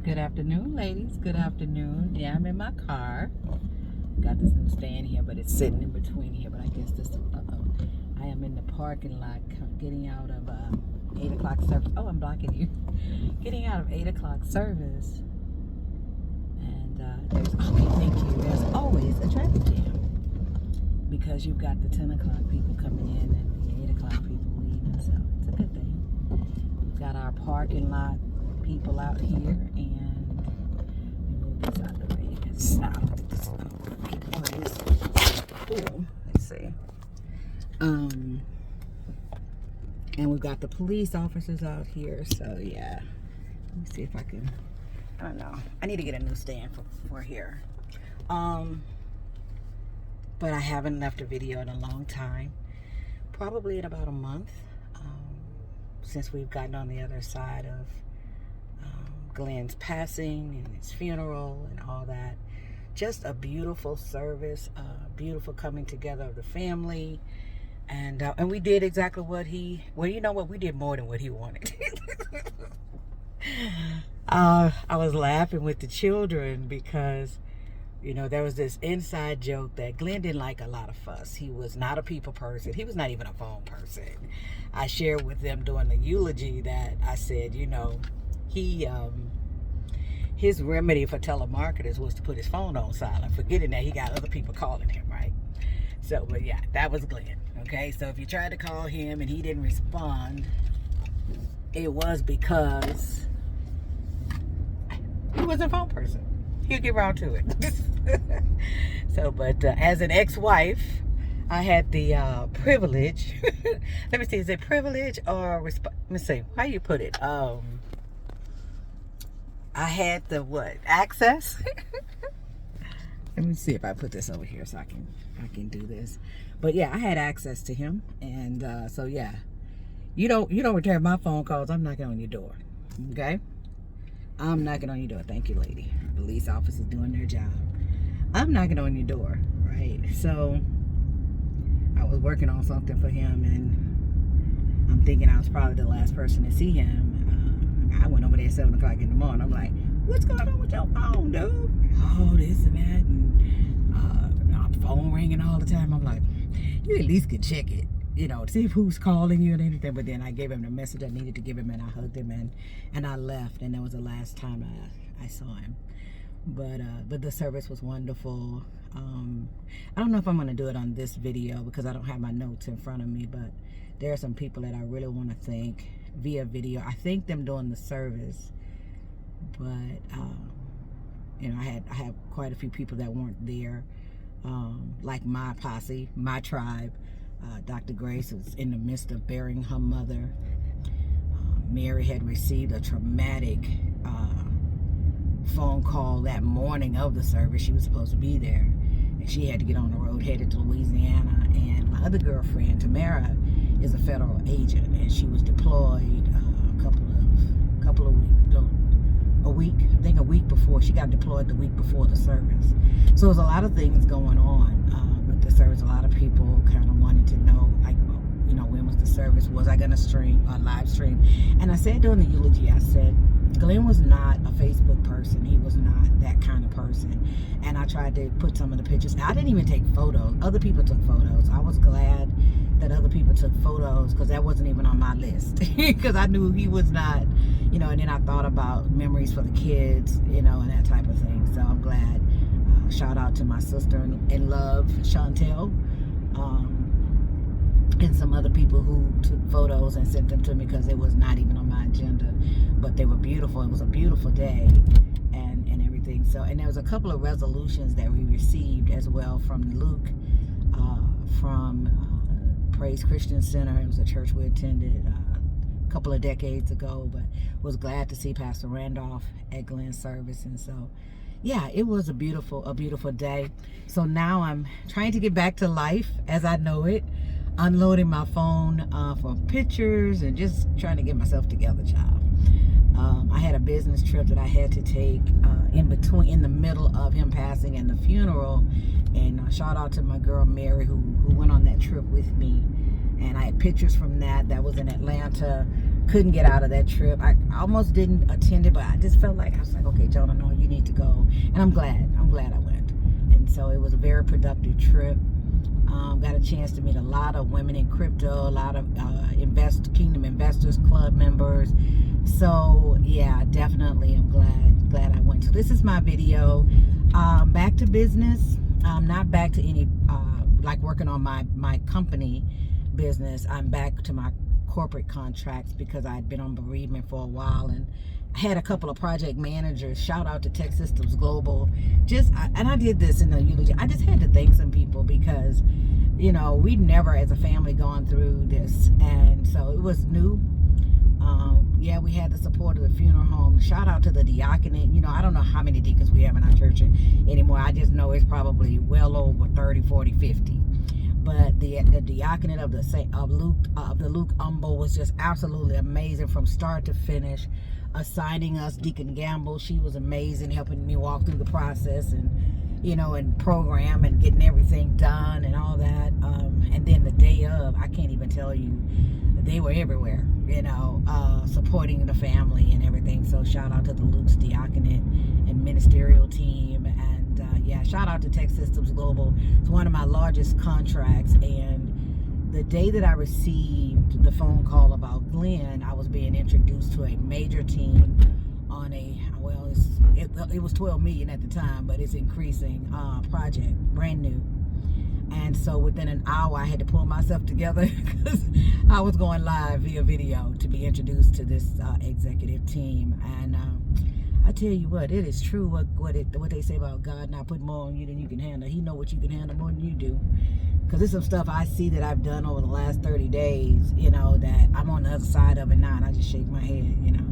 Good afternoon, ladies. Good afternoon. Yeah, I'm in my car. Got this new stand here, but it's sitting in between here. But I guess this, I am in the parking lot getting out of 8 o'clock service. Oh, I'm blocking you. Getting out of 8 o'clock service. And thank you. There's always a traffic jam because you've got the 10 o'clock people coming in and the 8 o'clock people leaving. So it's a good thing. We've got our parking lot people out here, and move this out of the way. It's not cool. Let's see. And we've got the police officers out here. So yeah, let me see if I can. I don't know. I need to get a new stand for here. But I haven't left a video in a long time. Probably in about a month. Since we've gotten on the other side of Glenn's passing and his funeral and all that. Just a beautiful service, beautiful coming together of the family, and we did exactly what he. Well, you know what? We did more than what he wanted. I was laughing with the children because, you know, there was this inside joke that Glenn didn't like a lot of fuss. He was not a people person. He was not even a phone person. I shared with them during the eulogy that I said, you know, his remedy for telemarketers was to put his phone on silent, forgetting that he got other people calling him, right? So, but yeah, that was Glenn, okay? So if you tried to call him and he didn't respond, it was because he wasn't a phone person. He'll get around to it. So, but as an ex-wife, I had the privilege. Let me see, is it privilege or let me see, how you put it? I had the what? Access? Let me see if I put this over here so I can do this. But yeah, I had access to him, and so yeah, you don't return my phone calls. I'm knocking on your door. Okay? I'm knocking on your door. Thank you, lady. Police officers doing their job. I'm knocking on your door, right? So I was working on something for him, and I'm thinking I was probably the last person to see him. I went over there at 7 o'clock in the morning. I'm like, what's going on with your phone, dude? Oh, this and that. And our phone ringing all the time. I'm like, you at least could check it, you know, to see who's calling you and anything. But then I gave him the message I needed to give him, and I hugged him, and I left. And that was the last time I saw him. But the service was wonderful. I don't know if I'm going to do it on this video because I don't have my notes in front of me, but there are some people that I really want to thank via video. I thank them during the service, but you know, I have quite a few people that weren't there, like my posse, my tribe. Dr. Grace was in the midst of burying her mother. Mary had received a traumatic phone call that morning of the service. She was supposed to be there, and she had to get on the road headed to Louisiana. And my other girlfriend, Tamara, is a federal agent, and she was deployed a week before. She got deployed the week before the service. So there's a lot of things going on with the service. A lot of people kind of wanted to know, like, well, you know, when was the service? Was I going to stream a live stream? And I said during the eulogy, I said, Glenn was not a Facebook person. He was not that kind of person. And I tried to put some of the pictures. Now, I didn't even take photos. Other people took photos. I was glad that other people took photos because that wasn't even on my list because I knew he was not, you know, and then I thought about memories for the kids, you know, and that type of thing. So I'm glad. Shout out to my sister in love, Chantel, and some other people who took photos and sent them to me because it was not even on my agenda, but they were beautiful. It was a beautiful day and everything. So, and there was a couple of resolutions that we received as well from Luke, from Praise Christian Center. It was a church we attended a couple of decades ago, but was glad to see Pastor Randolph at Glenn's service. And so yeah, it was a beautiful day. So now I'm trying to get back to life as I know it, unloading my phone for pictures and just trying to get myself together, child. I had a business trip that I had to take in the middle of him passing and the funeral, and shout out to my girl Mary who went on that trip with me, and I had pictures from that was in Atlanta. couldn't get out of that trip. I almost didn't attend it, but I just felt like, I was like, okay, Jonah, no, you need to go. And I'm glad I went. And so it was a very productive trip. Got a chance to meet a lot of women in crypto, a lot of Kingdom Investors Club members. So yeah, definitely I'm glad I went. So this is my video. Back to business. Not back to any like working on my company business. I'm back to my corporate contracts because I'd been on bereavement for a while, and I had a couple of project managers. Shout out to Tech Systems Global. And I did this in the eulogy. I just had to thank some people because, you know, we'd never as a family gone through this, and so it was new. Yeah, we had the support of the funeral home. Shout out to the Diaconate. You know, I don't know how many deacons we have in our church anymore. I just know it's probably well over 30, 40, 50. But the Diaconate of the Luke Humble was just absolutely amazing from start to finish. Assigning us Deacon Gamble, she was amazing, helping me walk through the process and, you know, and program and getting everything done and all that. And then the day of, I can't even tell you, they were everywhere, you know, supporting the family and everything. So shout out to the Luke's Diaconate and ministerial team. And yeah, shout out to Tech Systems Global. It's one of my largest contracts. And the day that I received the phone call about Glenn, I was being introduced to a major team on a, well, it was 12 million at the time, but it's increasing project, brand new. And so within an hour, I had to pull myself together because I was going live via video to be introduced to this executive team. And I tell you what, it is true what they say about God not putting more on you than you can handle. He know what you can handle more than you do. Because there's some stuff I see that I've done over the last 30 days, you know, that I'm on the other side of it now, and I just shake my head, you know.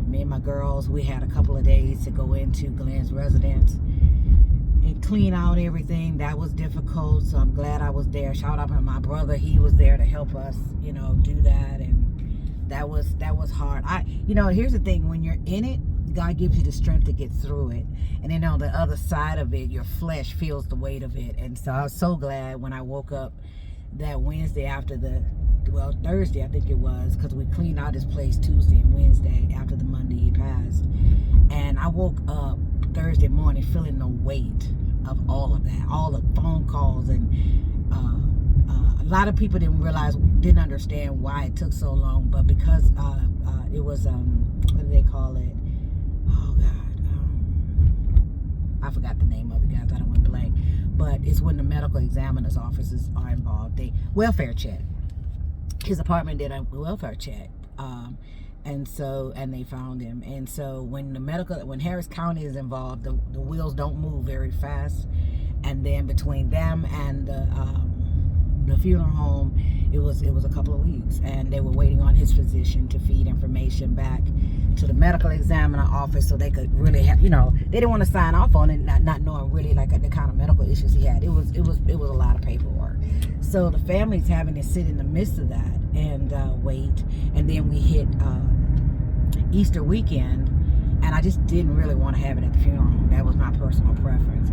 Me and my girls, we had a couple of days to go into Glenn's residence and clean out everything. That was difficult, so I'm glad I was there. Shout out to my brother. He was there to help us, you know, do that, and that was hard. You know, here's the thing, when you're in it, God gives you the strength to get through it. And then on the other side of it, your flesh feels the weight of it. And so I was so glad when I woke up that Wednesday after Thursday, I think it was, because we cleaned out this place Tuesday and Wednesday after the Monday he passed. And I woke up Thursday morning feeling the weight of all of that, all the phone calls. And a lot of people didn't understand why it took so long. But because it was, what do they call it? Oh God, I forgot the name of it, guys. I don't want to blank. But it's when the medical examiner's offices are involved. They welfare check. His apartment did a welfare check, and they found him. And so when Harris County is involved, the wheels don't move very fast. And then between them and the funeral home, it was a couple of weeks, and they were waiting on his physician to feed information back to the medical examiner office so they could really have, you know, they didn't want to sign off on it not knowing really like the kind of medical issues he had. It was a lot of paperwork. So the family's having to sit in the midst of that and wait. And then we hit Easter weekend, and I just didn't really want to have it at the funeral home. That was my personal preference.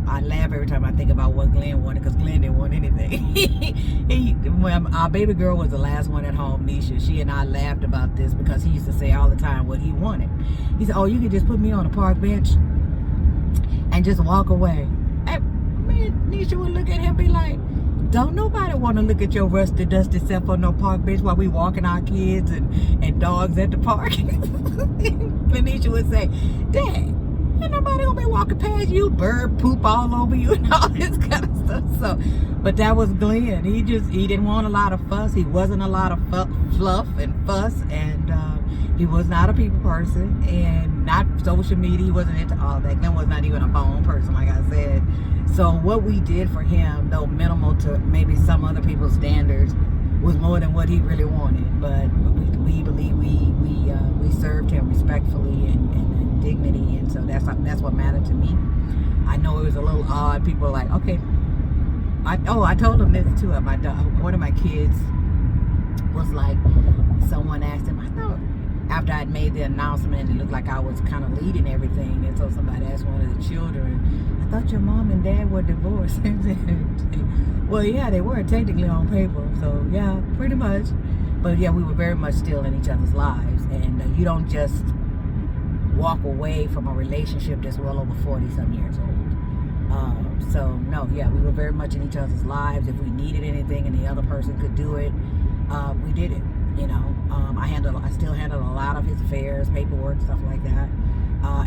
I laugh every time I think about what Glenn wanted, because Glenn didn't want anything. When our baby girl was the last one at home, Nisha, she and I laughed about this because he used to say all the time what he wanted. He said, oh, you could just put me on a park bench and just walk away. And man, Nisha would look at him and be like, don't nobody want to look at your rusty, dusty self on no park bench while we walking our kids and dogs at the park. Lanisha would say, Dad, ain't nobody gonna be walking past you, bird poop all over you and all this kind of stuff. So, but that was Glenn. He didn't want a lot of fuss. He wasn't a lot of fluff and fuss, and he was not a people person, and not social media. He wasn't into all that. Glenn was not even a phone person, like I said. So what we did for him, though minimal to maybe some other people's standards, was more than what he really wanted. But we believe we served him respectfully and dignity, and so that's what mattered to me. I know it was a little odd. People were like, okay. I told him this too. One of my kids was like, someone asked him, I thought, after I'd made the announcement, it looked like I was kind of leading everything, and so somebody asked one of the children, I thought your mom and dad were divorced. Well, yeah, they were technically on paper, so yeah, pretty much. But yeah, we were very much still in each other's lives. And you don't just walk away from a relationship that's well over 40 some years old. So no, yeah, we were very much in each other's lives. If we needed anything and the other person could do it, we did it. You know, I still handled a lot of his affairs, paperwork, stuff like that.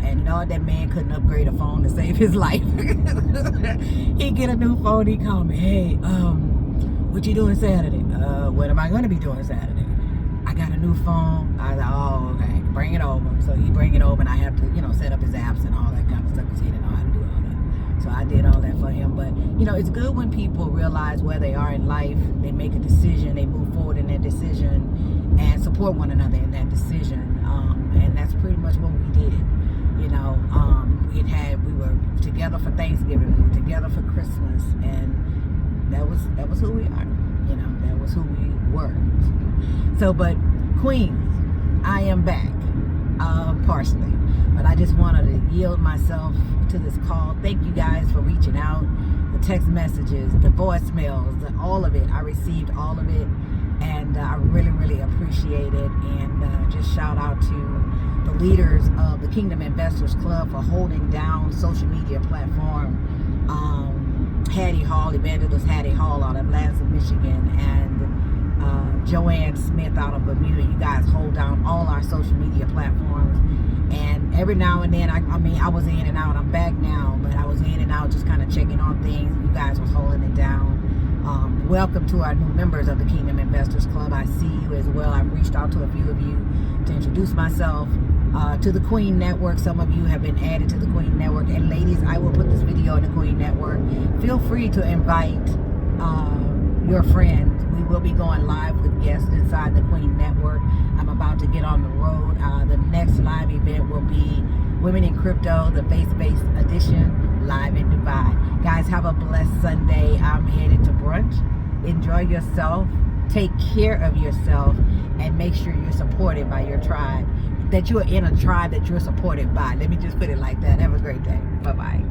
And you know, that man couldn't upgrade a phone to save his life. He'd get a new phone, he'd call me, hey, what you doing Saturday? What am I going to be doing Saturday? I got a new phone. I was like, oh, okay, bring it over. So he bring it over, and I have to, you know, set up his apps and all that kind of stuff because he didn't know how to do all that. So I did all that for him. But, you know, it's good when people realize where they are in life. They make a decision. They move forward in their decision and support one another in that decision. And that's pretty much what we did. You know, we were together for Thanksgiving. We were together for Christmas. And that was who we are. You know, that was who we were. So, but Queens, I am back, partially. But I just wanted to yield myself to this call. Thank you guys for reaching out. The text messages, the voicemails, all of it. I received all of it. And I really, really appreciate it. And just shout out to the leaders of the Kingdom Investors Club for holding down social media platform. Hattie Hall, Evangelist Hattie Hall out of Lansing, Michigan, and Joanne Smith out of Bermuda. You guys hold down all our social media platforms. And every now and then, I was in and out. I'm back now, but I was in and out just kind of checking on things. You guys was holding it down. Welcome to our new members of the Kingdom Investors Club. I see you as well. I've reached out to a few of you to introduce myself. To the Queen Network. Some of you have been added to the Queen Network. And ladies, I will put this video in the Queen Network. Feel free to invite your friends. We will be going live with guests inside the Queen Network. I'm about to get on the road. The next live event will be Women in Crypto, the faith-based edition, live in Dubai. Guys, have a blessed Sunday. I'm headed to brunch. Enjoy yourself. Take care of yourself. And make sure you're supported by your tribe. That you are in a tribe that you're supported by. Let me just put it like that. Have a great day. Bye-bye.